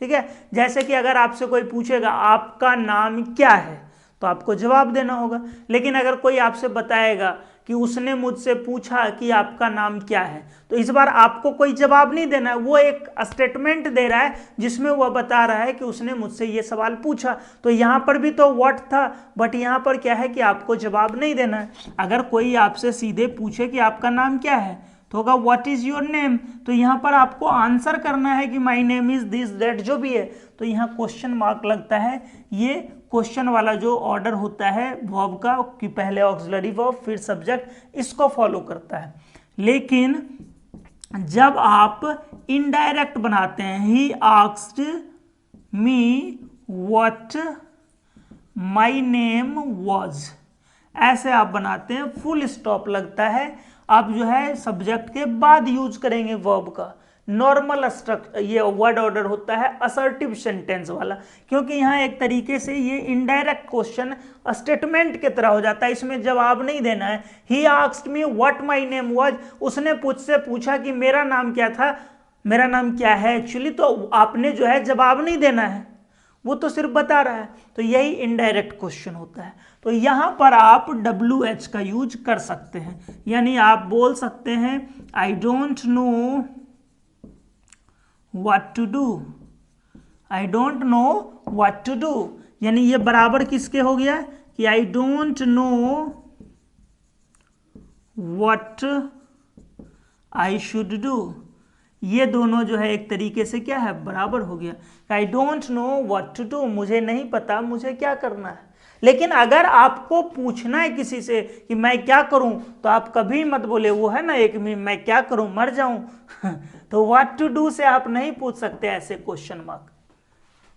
ठीक है, जैसे कि अगर आपसे कोई पूछेगा आपका नाम क्या है, तो आपको जवाब देना होगा। लेकिन अगर कोई आपसे बताएगा कि उसने मुझसे पूछा कि आपका नाम क्या है, तो इस बार आपको कोई जवाब नहीं देना है, वो एक स्टेटमेंट दे रहा है जिसमें वह बता रहा है कि उसने मुझसे ये सवाल पूछा। तो यहाँ पर भी तो व्हाट था, बट यहाँ पर क्या है कि आपको जवाब नहीं देना है। अगर कोई आपसे सीधे पूछे कि आपका नाम क्या है तो होगा व्हाट इज योर नेम, तो यहाँ पर आपको आंसर करना है कि my name is this that जो भी है, तो यहाँ क्वेश्चन मार्क लगता है। ये क्वेश्चन वाला जो ऑर्डर होता है वर्ब का कि पहले ऑक्सिलरी वर्ब फिर सब्जेक्ट, इसको फॉलो करता है। लेकिन जब आप इनडायरेक्ट बनाते हैं, ही asked me what my name was, ऐसे आप बनाते हैं, फुल स्टॉप लगता है। आप जो है सब्जेक्ट के बाद यूज करेंगे वर्ब का। नॉर्मल स्ट्रक्चर ये वर्ड ऑर्डर होता है असर्टिव सेंटेंस वाला, क्योंकि यहाँ एक तरीके से ये इनडायरेक्ट क्वेश्चन स्टेटमेंट की तरह हो जाता है, इसमें जवाब नहीं देना है। He asked me what my name was, उसने मुझसे पूछा कि मेरा नाम क्या था, मेरा नाम क्या है एक्चुअली, तो आपने जो है जवाब नहीं देना है, वो तो सिर्फ बता रहा है। तो यही इनडायरेक्ट क्वेश्चन होता है। तो यहां पर आप WH का यूज कर सकते हैं, यानी आप बोल सकते हैं I don't know what to do, I don't know what to do, यानी ये बराबर किसके हो गया कि I don't know what I should do, ये दोनों जो है एक तरीके से क्या है, बराबर हो गया। I don't know what to do, मुझे नहीं पता मुझे क्या करना है। लेकिन अगर आपको पूछना है किसी से कि मैं क्या करूं, तो आप कभी मत बोले, वो है ना एक मैं क्या करूं, मर जाऊं तो व्हाट टू डू से आप नहीं पूछ सकते ऐसे क्वेश्चन मार्क।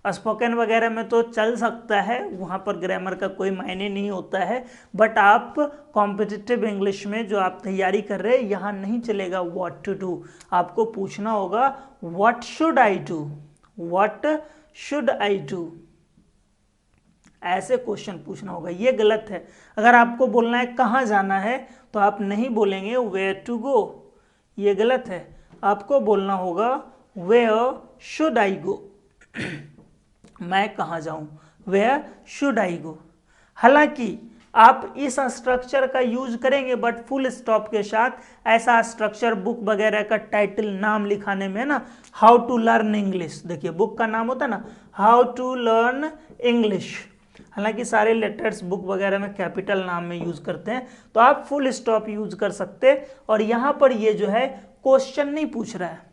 स्पोकन वगैरह में तो चल सकता है, वहाँ पर ग्रामर का कोई मायने नहीं होता है, बट आप कॉम्पिटिटिव इंग्लिश में जो आप तैयारी कर रहे हैं यहाँ नहीं चलेगा व्हाट टू डू। आपको पूछना होगा what should I do, what should I do, ऐसे क्वेश्चन पूछना होगा। ये गलत है। अगर आपको बोलना है कहाँ जाना है, तो आप नहीं बोलेंगे वेयर टू गो, ये गलत है। आपको बोलना होगा वेयर शुड आई गो मैं कहाँ जाऊँ, वेयर शुड आई गो। हालांकि आप इस स्ट्रक्चर का यूज करेंगे बट फुल स्टॉप के साथ। ऐसा स्ट्रक्चर बुक वगैरह का टाइटल नाम लिखाने में ना, हाउ टू लर्न इंग्लिश, देखिए बुक का नाम होता है ना हाउ टू लर्न इंग्लिश। हालांकि सारे लेटर्स बुक वगैरह में कैपिटल नाम में यूज करते हैं, तो आप फुल स्टॉप यूज कर सकते। और यहाँ पर ये जो है क्वेश्चन नहीं पूछ रहा है।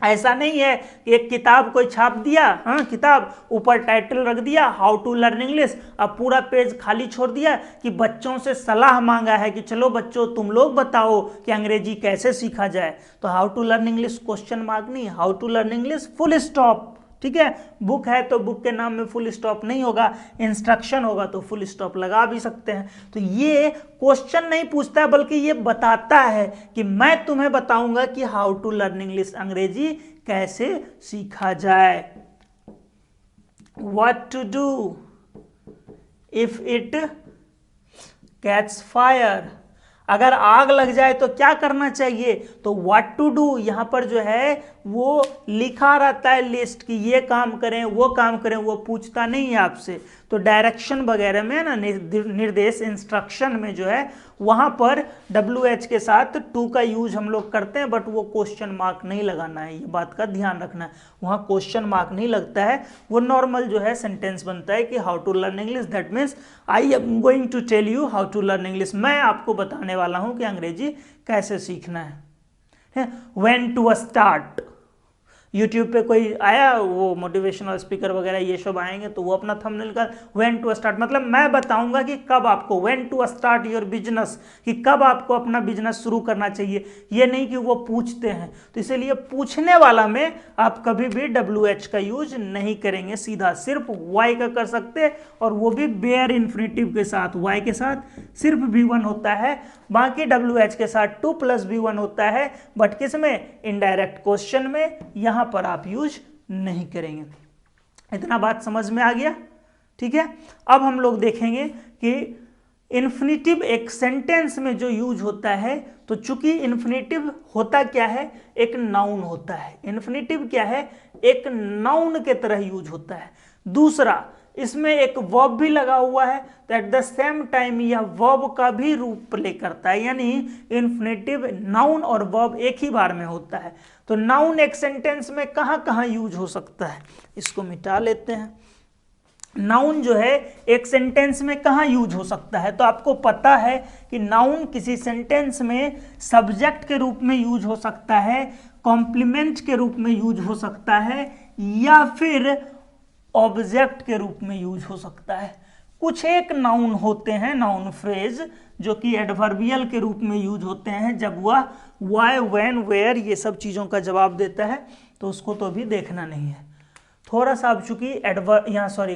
ऐसा नहीं है कि एक किताब कोई छाप दिया, हाँ किताब, ऊपर टाइटल रख दिया हाउ टू लर्न इंग्लिश, अब पूरा पेज खाली छोड़ दिया कि बच्चों से सलाह मांगा है कि चलो बच्चों तुम लोग बताओ कि अंग्रेजी कैसे सीखा जाए। तो how to learn English question mark नहीं, how to learn English full stop. ठीक है, बुक है तो बुक के नाम में फुल स्टॉप नहीं होगा, इंस्ट्रक्शन होगा तो फुल स्टॉप लगा भी सकते हैं। तो ये क्वेश्चन नहीं पूछता बल्कि ये बताता है कि मैं तुम्हें बताऊंगा कि हाउ टू लर्न इंग्लिश, अंग्रेजी कैसे सीखा जाए। What to do if it catch fire, अगर आग लग जाए तो क्या करना चाहिए, तो व्हाट टू डू यहाँ पर जो है वो लिखा रहता है लिस्ट कि ये काम करें वो काम करें, वो पूछता नहीं है आपसे। तो डायरेक्शन वगैरह में ना, निर्देश इंस्ट्रक्शन में जो है वहाँ पर WH के साथ टू का यूज हम लोग करते हैं, बट वो क्वेश्चन मार्क नहीं लगाना है, ये बात का ध्यान रखना है। वहाँ क्वेश्चन मार्क नहीं लगता है, वो नॉर्मल जो है सेंटेंस बनता है कि how to learn English, that means I am going to tell you how to learn English, मैं आपको बताने वाला हूँ कि अंग्रेजी कैसे सीखना है। व्हेन टू स्टार्ट, यूट्यूब पे कोई आया वो मोटिवेशनल स्पीकर वगैरह ये सब आएंगे तो वो अपना थंबनेल का व्हेन टू स्टार्ट, मतलब मैं बताऊंगा कि कब आपको, when to start your business, कि कब आपको अपना बिजनेस शुरू करना चाहिए। ये नहीं कि वो पूछते हैं, तो इसीलिए पूछने वाला में आप कभी भी WH का यूज नहीं करेंगे, सीधा सिर्फ वाई का कर सकते, और वो भी बेयर इन्फिनेटिव के साथ। वाई के साथ सिर्फ V1 होता है, बाकी WH के साथ 2 + V1 होता है, बट किस में, इनडायरेक्ट क्वेश्चन में, यहाँ पर आप यूज नहीं करेंगे। इतना बात समझ में आ गया? ठीक है, अब हम लोग देखेंगे कि इन्फिनेटिव एक सेंटेंस में जो यूज होता है, तो चूंकि इन्फिनेटिव होता क्या है, एक नाउन होता है। इन्फिनेटिव क्या है, एक नाउन के तरह यूज होता है। दूसरा, इसमें एक वर्ब भी लगा हुआ है, तो एट द सेम टाइम यह वर्ब का भी रूप प्ले करता है, यानी इन्फिनेटिव नाउन और वर्ब एक ही बार में होता है। तो नाउन एक सेंटेंस में कहाँ कहाँ यूज हो सकता है, इसको मिटा लेते हैं। नाउन जो है एक सेंटेंस में कहाँ यूज हो सकता है, तो आपको पता है कि नाउन किसी सेंटेंस में सब्जेक्ट के रूप में यूज हो सकता है, कॉम्प्लीमेंट के रूप में यूज हो सकता है, या फिर ऑब्जेक्ट के रूप में यूज हो सकता है। कुछ एक नाउन होते हैं, नाउन फ्रेज, जो कि एडवर्बियल के रूप में यूज होते हैं, जब वह व्हाई, व्हेन, वेयर ये सब चीज़ों का जवाब देता है, तो उसको तो भी देखना नहीं है। थोड़ा सा अब चूंकि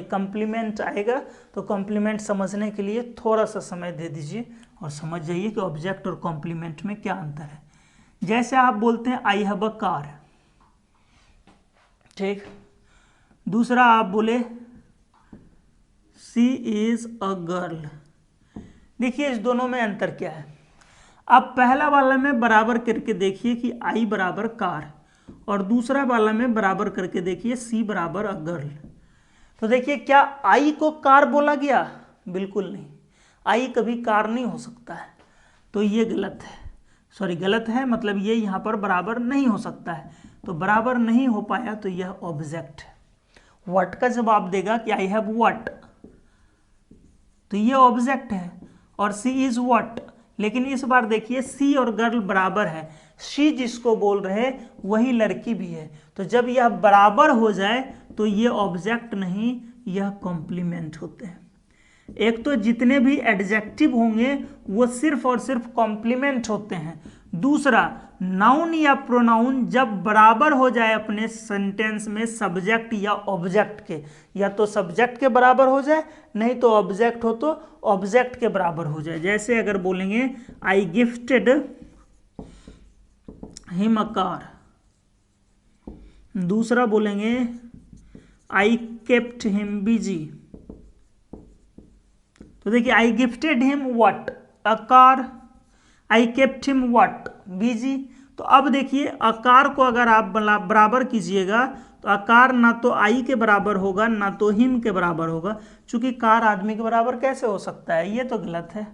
कॉम्प्लीमेंट आएगा, तो कॉम्प्लीमेंट समझने के लिए थोड़ा सा समय दे दीजिए और समझ जाइए कि ऑब्जेक्ट और कॉम्प्लीमेंट में क्या अंतर है। जैसे आप बोलते हैं आई हैव अ कार, ठीक, दूसरा आप बोले शी इज अ गर्ल। देखिए इस दोनों में अंतर क्या है। आप पहला वाला में बराबर करके देखिए कि आई बराबर कार, और दूसरा वाला में बराबर करके देखिए सी बराबर अ गर्ल। तो देखिए क्या आई को कार बोला गया, बिल्कुल नहीं, आई कभी कार नहीं हो सकता है, तो ये गलत है, गलत है, मतलब ये यहाँ पर बराबर नहीं हो सकता है, तो बराबर नहीं हो पाया, तो यह ऑब्जेक्ट है। व्हाट का जवाब देगा कि आई हैव व्हाट, तो ये ऑब्जेक्ट है, और सी इज व्हाट। लेकिन इस बार देखिए सी और गर्ल बराबर है, शी जिसको बोल रहे हैं वही लड़की भी है। तो जब यह बराबर हो जाए तो ये ऑब्जेक्ट नहीं, यह कॉम्प्लीमेंट होते हैं। एक तो जितने भी एडजेक्टिव होंगे वो सिर्फ और सिर्फ कॉम्प्लीमेंट होते हैं। दूसरा, नाउन या प्रोनाउन जब बराबर हो जाए अपने सेंटेंस में सब्जेक्ट या ऑब्जेक्ट के, या तो सब्जेक्ट के बराबर हो जाए, नहीं तो ऑब्जेक्ट हो तो ऑब्जेक्ट के बराबर हो जाए। जैसे अगर बोलेंगे I gifted him a car, दूसरा बोलेंगे आई केप्ट हिम बिजी। तो देखिए I gifted him what, a car, I kept him what, busy. तो अब देखिए अकार को अगर आप बराबर कीजिएगा तो अकार ना तो आई के बराबर होगा ना तो हिम के बराबर होगा, क्योंकि कार आदमी के बराबर कैसे हो सकता है, ये तो गलत है।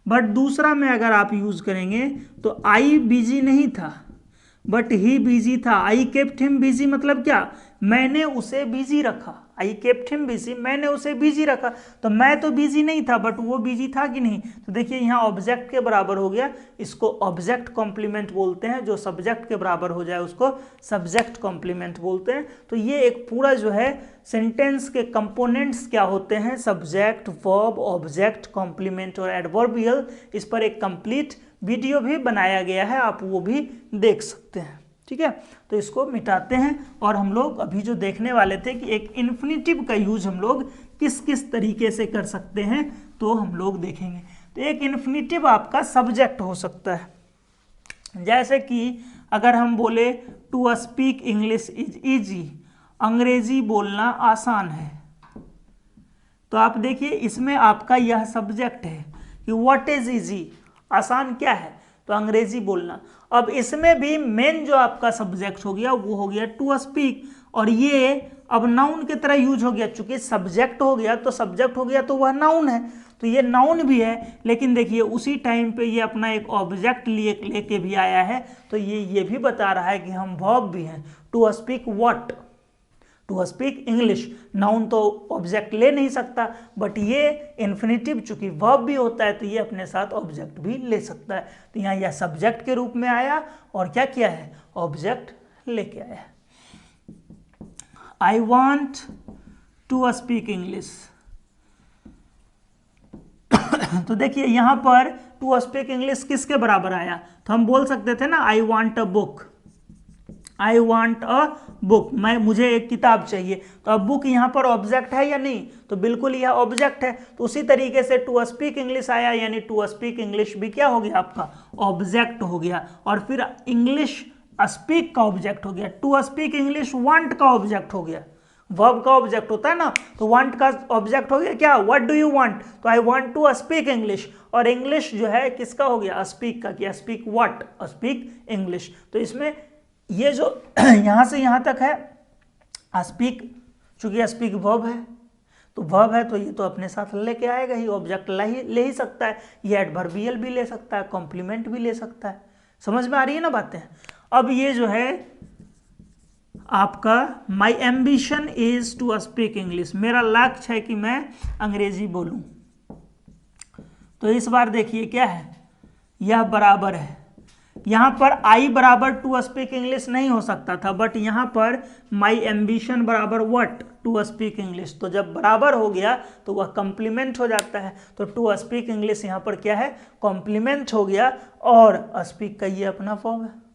बट दूसरा में अगर आप यूज करेंगे तो आई बिजी नहीं था बट ही बिजी था। आई केप्ट हिम बिजी मतलब क्या, मैंने उसे बिजी रखा। आई केप्ट हिम बिजी, मैंने उसे बिजी रखा। तो मैं तो बिजी नहीं था बट वो बिजी था कि नहीं। तो देखिए यहाँ ऑब्जेक्ट के बराबर हो गया, इसको ऑब्जेक्ट कॉम्प्लीमेंट बोलते हैं। जो सब्जेक्ट के बराबर हो जाए उसको सब्जेक्ट कॉम्प्लीमेंट बोलते हैं। तो ये एक पूरा जो है सेंटेंस के कंपोनेंट्स क्या होते हैं, सब्जेक्ट, वर्ब, ऑब्जेक्ट, कॉम्प्लीमेंट और एडवर्बियल, इस पर एक कंप्लीट वीडियो भी बनाया गया है, आप वो भी देख सकते हैं। ठीक है, तो इसको मिटाते हैं और हम लोग अभी जो देखने वाले थे कि एक इन्फिनिटिव का यूज हम लोग किस किस तरीके से कर सकते हैं, तो हम लोग देखेंगे। तो एक इन्फिनिटिव आपका सब्जेक्ट हो सकता है, जैसे कि अगर हम बोले to speak English is easy, अंग्रेजी बोलना आसान है। तो आप देखिए इसमें आपका यह सब्जेक्ट है कि व्हाट इज ईजी, आसान क्या है, तो अंग्रेजी बोलना। अब इसमें भी मेन जो आपका सब्जेक्ट हो गया वो हो गया टू स्पीक, और ये अब नाउन की तरह यूज हो गया। चूंकि सब्जेक्ट हो गया तो सब्जेक्ट हो गया तो वह नाउन है, तो ये नाउन भी है। लेकिन देखिए उसी टाइम पे ये अपना एक ऑब्जेक्ट लेके भी आया है, तो ये भी बता रहा है कि हम वर्ब भी हैं। To speak what, to speak English, noun तो ऑब्जेक्ट ले नहीं सकता, बट ये इन्फिनिटिव चूंकि वर्ब भी होता है तो ये अपने साथ ऑब्जेक्ट भी ले सकता है। तो यहाँ यह सब्जेक्ट के रूप में आया और क्या किया है, ऑब्जेक्ट लेके आया है। I want to speak English. तो देखिए यहाँ पर टू स्पीक इंग्लिश किसके बराबर आया, तो हम बोल सकते थे ना I want a book, I want a book, मुझे एक किताब चाहिए। तो अब बुक यहाँ पर ऑब्जेक्ट है या नहीं, तो बिल्कुल यह ऑब्जेक्ट है। तो उसी तरीके से टू स्पीक इंग्लिश आया, यानी टू स्पीक इंग्लिश भी क्या हो गया आपका, ऑब्जेक्ट हो गया। और फिर इंग्लिश स्पीक का ऑब्जेक्ट हो गया, टू स्पीक इंग्लिश वांट का ऑब्जेक्ट हो गया। वर्ब का ऑब्जेक्ट होता है ना, तो वांट का ऑब्जेक्ट हो गया क्या, व्हाट डू यू वांट, तो I want to speak English. और इंग्लिश जो है किसका हो गया, स्पीक का, क्या स्पीक व्हाट, स्पीक इंग्लिश। तो इसमें ये जो यहाँ से यहाँ तक है स्पीक, चूंकि स्पीक वर्ब है, तो वर्ब है तो ये तो अपने साथ लेके आएगा ही, ऑब्जेक्ट ले ही सकता है। ये एडवर्बियल भी ले सकता है, कॉम्प्लीमेंट भी ले सकता है। समझ में आ रही है ना बातें। अब ये जो है आपका my ambition is to speak English, मेरा लक्ष्य है कि मैं अंग्रेजी बोलूं। तो इस बार देखिए क्या है, यह बराबर है। यहाँ पर आई बराबर टू स्पीक इंग्लिश नहीं हो सकता था, बट यहाँ पर माई एम्बिशन बराबर व्हाट, टू स्पीक इंग्लिश। तो जब बराबर हो गया तो वह कॉम्प्लीमेंट हो जाता है। तो टू स्पीक इंग्लिश यहाँ पर क्या है, कॉम्प्लीमेंट हो गया, और स्पीक का ये अपना फॉर्म है।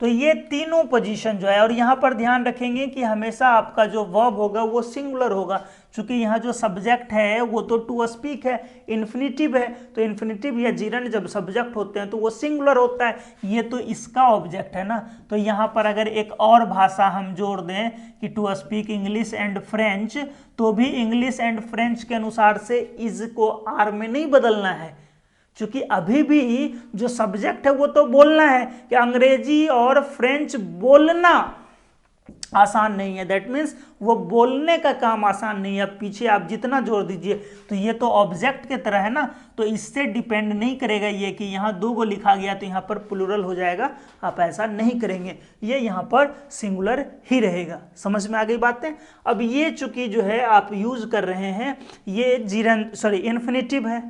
तो ये तीनों पोजीशन जो है, और यहाँ पर ध्यान रखेंगे कि हमेशा आपका जो वर्ब होगा वो सिंगुलर होगा, क्योंकि यहाँ जो सब्जेक्ट है वो तो टू स्पीक है, इन्फिनिटिव है। तो इन्फिनिटिव या जिरंड जब सब्जेक्ट होते हैं तो वो सिंगुलर होता है, ये तो इसका ऑब्जेक्ट है ना। तो यहाँ पर अगर एक और भाषा हम जोड़ दें कि to speak English and French, तो भी इंग्लिश एंड फ्रेंच के अनुसार से इज को आर में नहीं बदलना है, क्योंकि अभी भी जो सब्जेक्ट है वो तो बोलना है कि अंग्रेजी और फ्रेंच बोलना आसान नहीं है। दैट मीन्स वो बोलने का काम आसान नहीं है। पीछे आप जितना जोर दीजिए, तो ये तो ऑब्जेक्ट के तरह है ना, तो इससे डिपेंड नहीं करेगा ये कि यहाँ दो को लिखा गया तो यहाँ पर प्लूरल हो जाएगा, आप ऐसा नहीं करेंगे, ये यहाँ पर सिंगुलर ही रहेगा। समझ में आ गई बातें। अब ये चूंकि जो है आप यूज कर रहे हैं, ये इन्फिनिटिव है,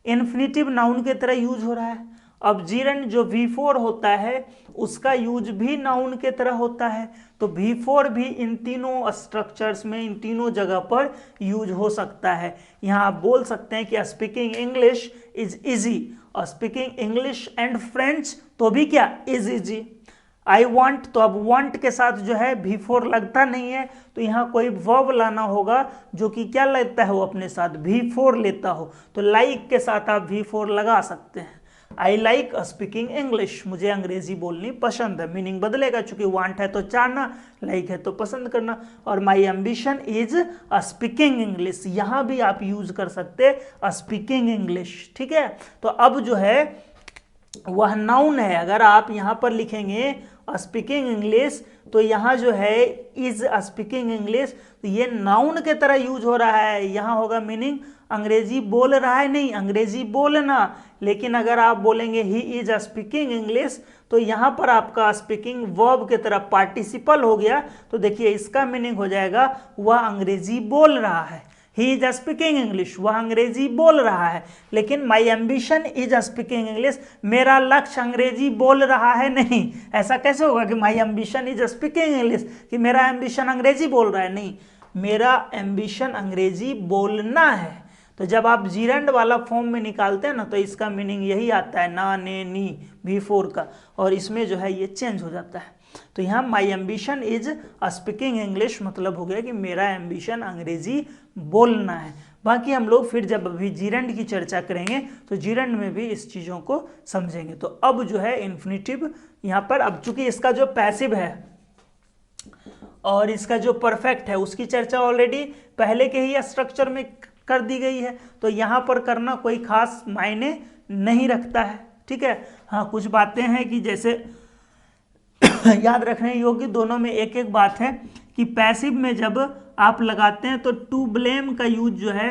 इन्फिनिटिव नाउन के तरह यूज हो रहा है। अब जीरंड जो V4 होता है उसका यूज भी नाउन के तरह होता है, तो V4 भी इन तीनों स्ट्रक्चर्स में, इन तीनों जगह पर यूज हो सकता है। यहाँ आप बोल सकते हैं कि स्पीकिंग इंग्लिश इज इजी, और स्पीकिंग इंग्लिश एंड फ्रेंच तो भी क्या इज इजी। आई वॉन्ट, तो अब वॉन्ट के साथ जो है V4 लगता नहीं है, तो यहाँ कोई वर्ब लाना होगा जो कि क्या लेता है, वो अपने साथ V4 लेता हो। तो लाइक के साथ आप V4 लगा सकते हैं। आई लाइक स्पीकिंग इंग्लिश, मुझे अंग्रेजी बोलनी पसंद है, मीनिंग बदलेगा, चूंकि वांट है तो चाहना, लाइक है तो पसंद करना। और माई एम्बिशन इज स्पीकिंग इंग्लिश, यहाँ भी आप यूज कर सकते स्पीकिंग इंग्लिश, ठीक है। तो अब जो है वह नाउन है, अगर आप यहाँ पर लिखेंगे स्पीकिंग इंग्लिश, तो यहाँ जो है इज स्पीकिंग इंग्लिश, तो ये नाउन के तरह यूज हो रहा है। यहाँ होगा मीनिंग अंग्रेजी बोल रहा है, नहीं अंग्रेजी बोलना। लेकिन अगर आप बोलेंगे ही इज स्पीकिंग इंग्लिश, तो यहाँ पर आपका स्पीकिंग वर्ब के तरह पार्टिसिपल हो गया, तो देखिए इसका मीनिंग हो जाएगा वह अंग्रेजी बोल रहा है। ही इज स्पीकिंग इंग्लिश, वह अंग्रेजी बोल रहा है। लेकिन माई एम्बिशन इज स्पीकिंग इंग्लिश, मेरा लक्ष्य अंग्रेजी बोल रहा है नहीं। ऐसा कैसे होगा कि माई एम्बिशन इज स्पीकिंग इंग्लिश, कि मेरा एम्बिशन अंग्रेजी बोल रहा है, नहीं, मेरा एम्बिशन अंग्रेजी बोलना है। तो जब आप जीरंड वाला फॉर्म में निकालते हैं ना, तो इसका मीनिंग यही आता है, ना, ने, नी, V4 का, और इसमें जो है ये चेंज हो जाता है। तो यहाँ माई एम्बिशन इज स्पीकिंग इंग्लिश मतलब हो गया कि मेरा एम्बिशन अंग्रेजी बोलना है। बाकी हम लोग फिर जब अभी जीरंड की चर्चा करेंगे तो जीरंड में भी इस चीज़ों को समझेंगे। तो अब जो है इन्फिनिटिव यहाँ पर, अब चूंकि इसका जो पैसिव है और इसका जो परफेक्ट है उसकी चर्चा ऑलरेडी पहले के ही स्ट्रक्चर में कर दी गई है, तो यहाँ पर करना कोई खास मायने नहीं रखता है, ठीक है। हाँ, कुछ बातें हैं कि जैसे याद रखने योग्य, दोनों में एक एक बात है कि पैसिव में जब आप लगाते हैं तो टू ब्लेम का यूज जो है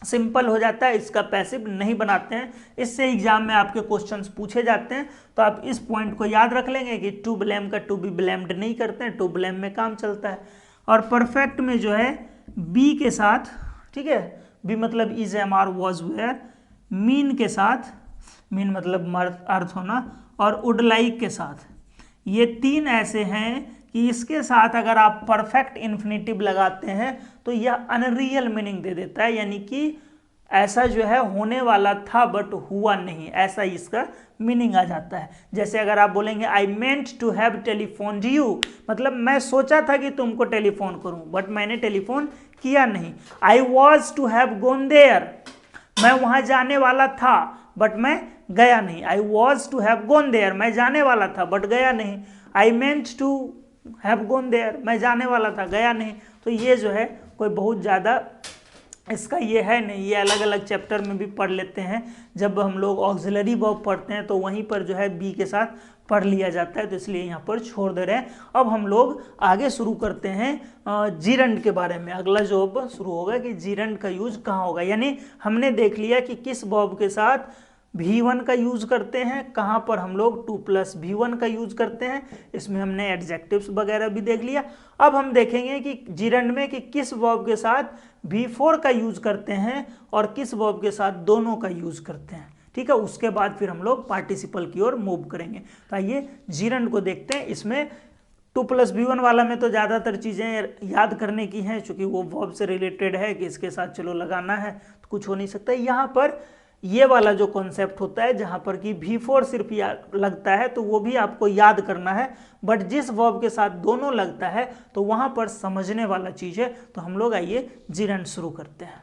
सिंपल हो जाता है, इसका पैसिव नहीं बनाते हैं। इससे एग्जाम में आपके क्वेश्चंस पूछे जाते हैं, तो आप इस पॉइंट को याद रख लेंगे कि टू ब्लेम का टू बी ब्लेम्ड नहीं करते हैं, टू ब्लेम में काम चलता है। और परफेक्ट में जो है बी के साथ, ठीक है, बी मतलब is, am, are, was, were, mean के साथ, मीन मतलब अर्थ होना, और वुड लाइक के साथ, ये तीन ऐसे हैं कि इसके साथ अगर आप परफेक्ट इन्फिनिटिव लगाते हैं तो यह अनरियल मीनिंग दे देता है, यानी कि ऐसा जो है होने वाला था बट हुआ नहीं, ऐसा इसका मीनिंग आ जाता है। जैसे अगर आप बोलेंगे I meant to have telephone you, मतलब मैं सोचा था कि तुमको टेलीफोन करूं बट मैंने टेलीफोन किया नहीं। I was to have gone there, मैं वहां जाने वाला था बट मैं गया नहीं। I was to have gone there, मैं जाने वाला था बट गया नहीं। I meant to have gone there, मैं जाने वाला था गया नहीं। तो ये जो है कोई बहुत ज़्यादा इसका ये है नहीं, ये अलग अलग चैप्टर में भी पढ़ लेते हैं। जब हम लोग ऑक्सिलरी वर्ब पढ़ते हैं तो वहीं पर जो है बी के साथ पढ़ लिया जाता है, तो इसलिए यहाँ पर छोड़ दे रहे हैं। अब हम लोग आगे शुरू करते हैं जीरंड के बारे में। अगला जो अब शुरू होगा कि जीरंड का यूज कहाँ होगा, यानी हमने देख लिया कि किस वर्ब के साथ V1 का यूज करते हैं, कहाँ पर हम लोग 2+V1 का यूज करते हैं, इसमें हमने एडजेक्टिव्स वगैरह भी देख लिया। अब हम देखेंगे कि जीरंड में कि किस वर्ब के साथ V4 का यूज करते हैं और किस वर्ब के साथ दोनों का यूज करते हैं, ठीक है। उसके बाद फिर हम लोग पार्टिसिपल की ओर मूव करेंगे। तो आइए जीरंड को देखते हैं। इसमें 2+V1 वाला में तो ज़्यादातर चीज़ें याद करने की हैं, चूँकि वो वर्ब से रिलेटेड है कि इसके साथ चलो लगाना है तो कुछ हो नहीं सकता। यहाँ पर ये वाला जो कॉन्सेप्ट होता है जहाँ पर कि V4 सिर्फ लगता है तो वो भी आपको याद करना है, बट जिस वर्ब के साथ दोनों लगता है तो वहाँ पर समझने वाला चीज़ है। तो हम लोग आइए जीरंड शुरू करते हैं।